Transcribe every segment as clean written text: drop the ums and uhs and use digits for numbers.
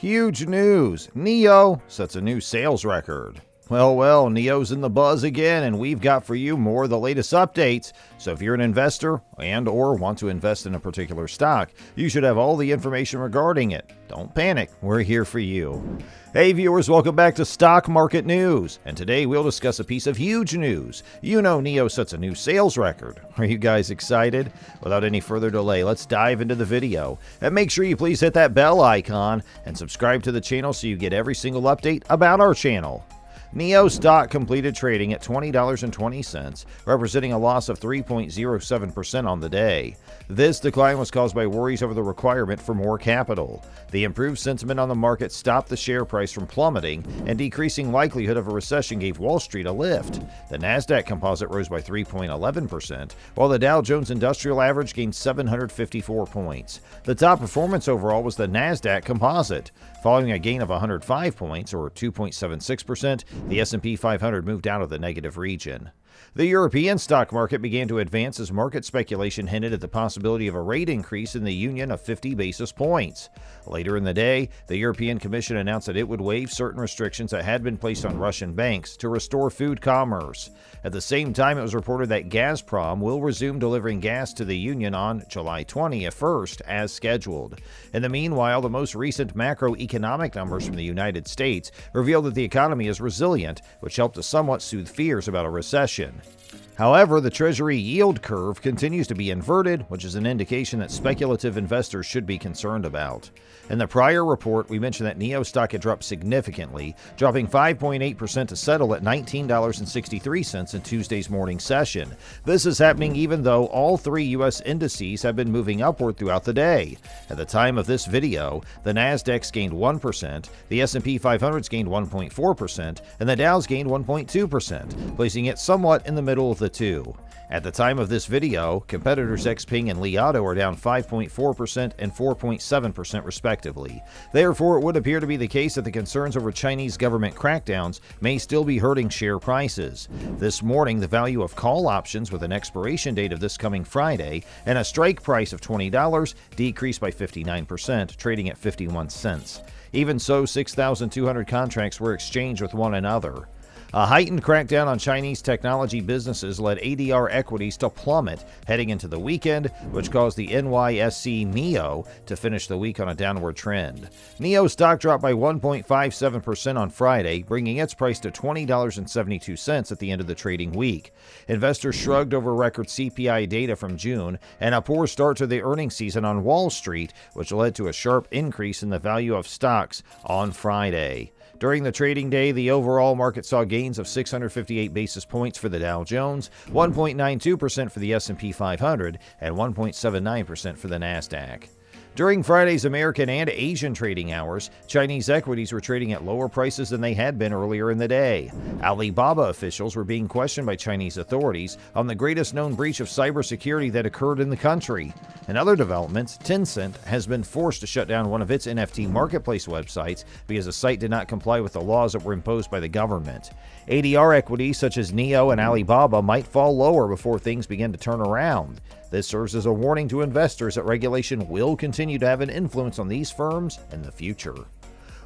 Huge news! NIO sets a new sales record. Well, NIO's in the buzz again, and we've got for you more of the latest updates. So if you're an investor and or want to invest in a particular stock, you should have all the information regarding it. Don't panic, we're here for you. Hey viewers, welcome back to Stock Market News, and today we'll discuss a piece of huge news. You know NIO sets a new sales record. Are you guys excited? Without any further delay, let's dive into the video. And make sure you please hit that bell icon and subscribe to the channel so you get every single update about our channel. NIO stock completed trading at $20.20, representing a loss of 3.07% on the day. This decline was caused by worries over the requirement for more capital. The improved sentiment on the market stopped the share price from plummeting, and decreasing likelihood of a recession gave Wall Street a lift. The Nasdaq Composite rose by 3.11%, while the Dow Jones Industrial Average gained 754 points. The top performance overall was the Nasdaq Composite. Following a gain of 105 points, or 2.76%, the S&P 500 moved out of the negative region. The European stock market began to advance as market speculation hinted at the possibility of a rate increase in the Union of 50 basis points. Later in the day, the European Commission announced that it would waive certain restrictions that had been placed on Russian banks to restore food commerce. At the same time, it was reported that Gazprom will resume delivering gas to the Union on July 21st as scheduled. In the meanwhile, the most recent macroeconomic numbers from the United States revealed that the economy is resilient, which helped to somewhat soothe fears about a recession. However, the Treasury yield curve continues to be inverted, which is an indication that speculative investors should be concerned about. In the prior report, we mentioned that NIO stock had dropped significantly, dropping 5.8% to settle at $19.63 in Tuesday's morning session. This is happening even though all three U.S. indices have been moving upward throughout the day. At the time of this video, the Nasdaq's gained 1%, the S&P 500's gained 1.4%, and the Dow's gained 1.2%, placing it somewhat in the middle of the two. At the time of this video, competitors XPeng and Li Auto are down 5.4% and 4.7% respectively. Therefore, it would appear to be the case that the concerns over Chinese government crackdowns may still be hurting share prices. This morning, the value of call options with an expiration date of this coming Friday and a strike price of $20 decreased by 59%, trading at 51 cents. Even so, 6,200 contracts were exchanged with one another. A heightened crackdown on Chinese technology businesses led ADR equities to plummet heading into the weekend, which caused the NYSE NIO to finish the week on a downward trend. NIO stock dropped by 1.57% on Friday, bringing its price to $20.72 at the end of the trading week. Investors shrugged over record CPI data from June and a poor start to the earnings season on Wall Street, which led to a sharp increase in the value of stocks on Friday. During the trading day, the overall market saw gains of 658 basis points for the Dow Jones, 1.92% for the S&P 500, and 1.79% for the Nasdaq. During Friday's American and Asian trading hours, Chinese equities were trading at lower prices than they had been earlier in the day. Alibaba officials were being questioned by Chinese authorities on the greatest known breach of cybersecurity that occurred in the country. In other developments, Tencent has been forced to shut down one of its NFT marketplace websites because the site did not comply with the laws that were imposed by the government. ADR equities such as NIO and Alibaba might fall lower before things begin to turn around. This serves as a warning to investors that regulation will continue to have an influence on these firms in the future.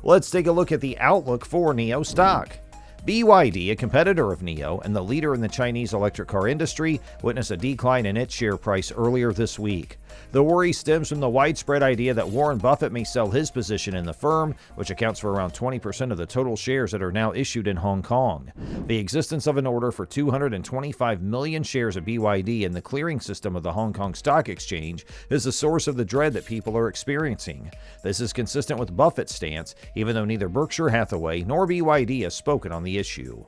Let's take a look at the outlook for NIO stock. BYD, a competitor of NIO and the leader in the Chinese electric car industry, witnessed a decline in its share price earlier this week. The worry stems from the widespread idea that Warren Buffett may sell his position in the firm, which accounts for around 20% of the total shares that are now issued in Hong Kong. The existence of an order for 225 million shares of BYD in the clearing system of the Hong Kong Stock Exchange is the source of the dread that people are experiencing. This is consistent with Buffett's stance, even though neither Berkshire Hathaway nor BYD has spoken on the issue.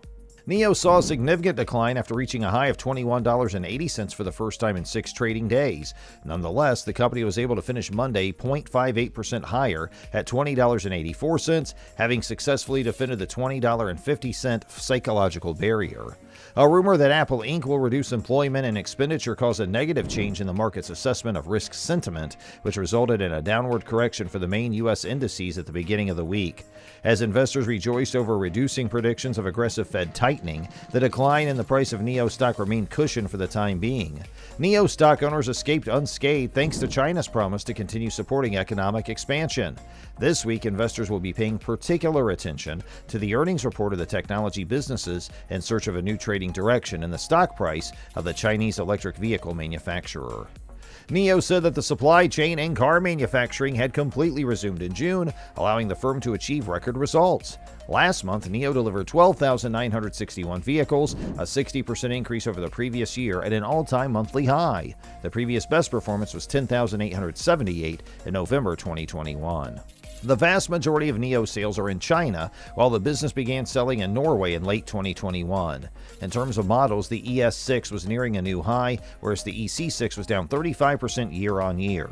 NIO saw a significant decline after reaching a high of $21.80 for the first time in 6 trading days. Nonetheless, the company was able to finish Monday 0.58% higher at $20.84, having successfully defended the $20.50 psychological barrier. A rumor that Apple Inc. will reduce employment and expenditure caused a negative change in the market's assessment of risk sentiment, which resulted in a downward correction for the main U.S. indices at the beginning of the week. As investors rejoiced over reducing predictions of aggressive Fed tightening, the decline in the price of NIO stock remained cushioned for the time being. NIO stock owners escaped unscathed thanks to China's promise to continue supporting economic expansion. This week, investors will be paying particular attention to the earnings report of the technology businesses in search of a new trading direction in the stock price of the Chinese electric vehicle manufacturer. NIO said that the supply chain and car manufacturing had completely resumed in June, allowing the firm to achieve record results. Last month, NIO delivered 12,961 vehicles, a 60% increase over the previous year at an all-time monthly high. The previous best performance was 10,878 in November 2021. The vast majority of NIO sales are in China, while the business began selling in Norway in late 2021. In terms of models, the ES6 was nearing a new high, whereas the EC6 was down 35% year-on-year.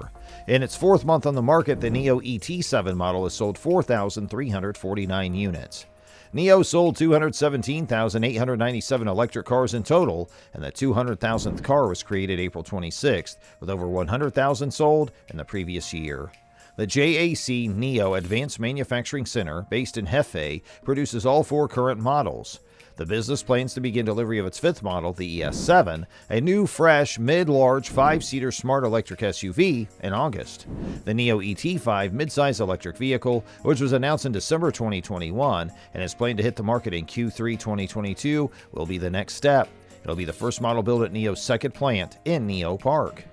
In its fourth month on the market, the NIO ET7 model has sold 4,349 units. NIO sold 217,897 electric cars in total, and the 200,000th car was created April 26th, with over 100,000 sold in the previous year. The JAC NIO Advanced Manufacturing Center, based in Hefei, produces all four current models. The business plans to begin delivery of its fifth model, the ES7, a new, fresh, mid-large, 5-seater smart electric SUV, in August. The NIO ET5 midsize electric vehicle, which was announced in December 2021 and is planned to hit the market in Q3 2022, will be the next step. It'll be the first model built at NIO's second plant in NIO Park.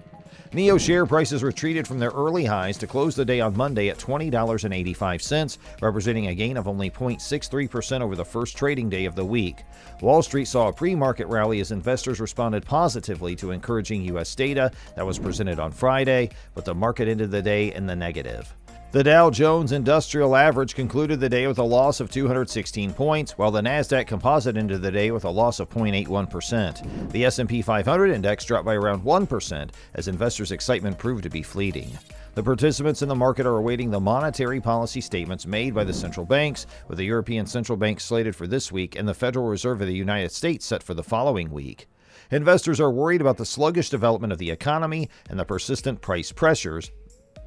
NIO share prices retreated from their early highs to close the day on Monday at $20.85, representing a gain of only 0.63% over the first trading day of the week. Wall Street saw a pre-market rally as investors responded positively to encouraging U.S. data that was presented on Friday, but the market ended the day in the negative. The Dow Jones Industrial Average concluded the day with a loss of 216 points, while the Nasdaq Composite ended the day with a loss of 0.81%. The S&P 500 index dropped by around 1% as investors' excitement proved to be fleeting. The participants in the market are awaiting the monetary policy statements made by the central banks, with the European Central Bank slated for this week and the Federal Reserve of the United States set for the following week. Investors are worried about the sluggish development of the economy and the persistent price pressures,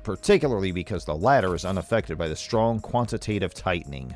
particularly because the latter is unaffected by the strong quantitative tightening.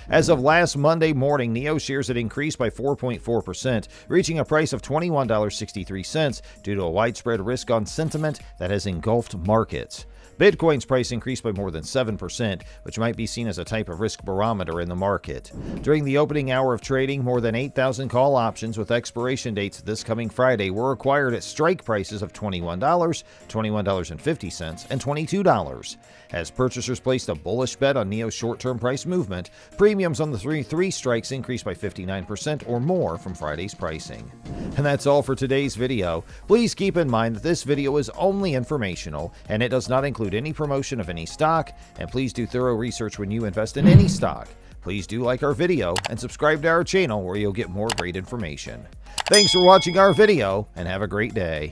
As of last Monday morning, NIO shares had increased by 4.4%, reaching a price of $21.63 due to a widespread risk on sentiment that has engulfed markets. Bitcoin's price increased by more than 7%, which might be seen as a type of risk barometer in the market. During the opening hour of trading, more than 8,000 call options with expiration dates this coming Friday were acquired at strike prices of $21, $21.50, and $22. As purchasers placed a bullish bet on NIO's short-term price movement, premiums on the three strikes increased by 59% or more from Friday's pricing. And that's all for today's video. Please keep in mind that this video is only informational and it does not include any promotion of any stock, and please do thorough research when you invest in any stock. Please do like our video and subscribe to our channel where you'll get more great information. Thanks for watching our video and have a great day.